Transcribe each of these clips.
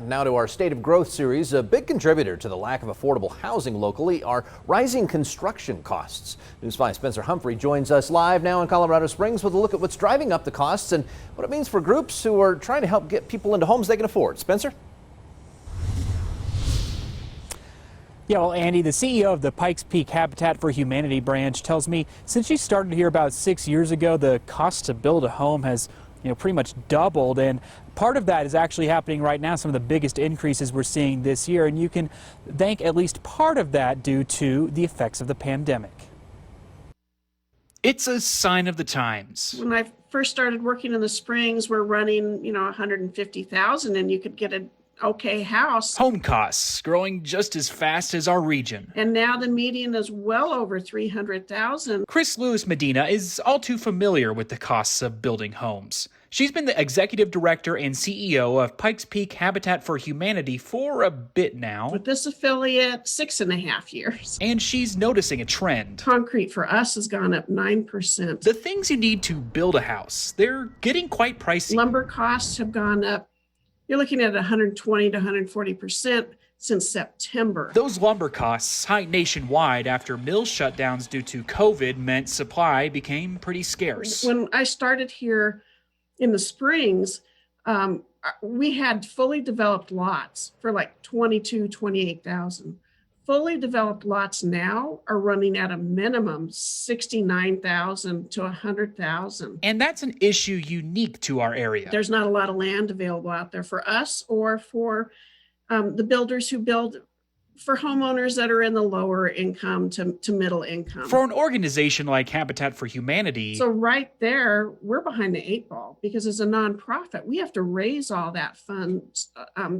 Now to our State of Growth series. A big contributor to the lack of affordable housing locally are rising construction costs. News 5 Spencer Humphrey joins us live now in Colorado Springs with a look at what's driving up the costs and what it means for groups who are trying to help get people into homes they can afford. Spencer? Yeah, well, Andy, the CEO of the Pikes Peak Habitat for Humanity branch tells me since she started here about 6 years ago, the cost to build a home has pretty much doubled, and part of that is actually happening right now, some of the biggest increases we're seeing this year, and you can thank at least part of that due to the effects of the pandemic. It's a sign of the times. When I first started working in the Springs, we're running, $150,000 and you could get an okay house. Home costs growing just as fast as our region. And now the median is well over $300,000. Chris Lewis Medina is all too familiar with the costs of building homes. She's been the executive director and CEO of Pikes Peak Habitat for Humanity for a bit now. With this affiliate, 6.5 years. And she's noticing a trend. Concrete for us has gone up 9%. The things you need to build a house, they're getting quite pricey. Lumber costs have gone up. You're looking at 120 to 140% since September. Those lumber costs hiked nationwide after mill shutdowns due to COVID meant supply became pretty scarce. When I started here in the Springs, we had fully developed lots for like 28,000. Fully developed lots now are running at a minimum 69,000 to 100,000. And that's an issue unique to our area. There's not a lot of land available out there for us or for the builders who build for homeowners that are in the lower income to middle income. For an organization like Habitat for Humanity. So right there, we're behind the 8 ball because as a nonprofit, we have to raise all that funds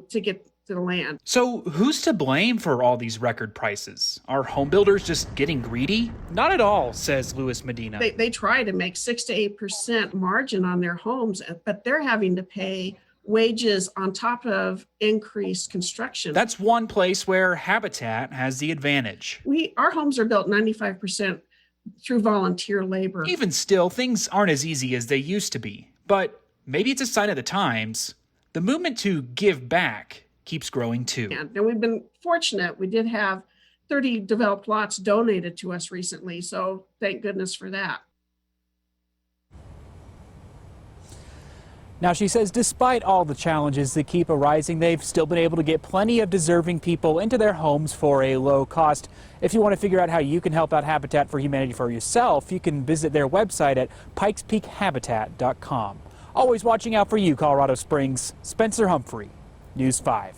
to get to the land. So who's to blame for all these record prices? Are home builders just getting greedy? Not at all, says Lewis Medina. They try to make 6 to 8% margin on their homes, but they're having to pay wages on top of increased construction. That's one place where Habitat has the advantage. Our homes are built 95% through volunteer labor. Even still, things aren't as easy as they used to be. But maybe it's a sign of the times. The movement to give back keeps growing too. And we've been fortunate. We did have 30 developed lots donated to us recently, so thank goodness for that. Now, she says despite all the challenges that keep arising, they've still been able to get plenty of deserving people into their homes for a low cost. If you want to figure out how you can help out Habitat for Humanity for yourself, you can visit their website at pikespeakhabitat.com. Always watching out for you, Colorado Springs. Spencer Humphrey, News 5.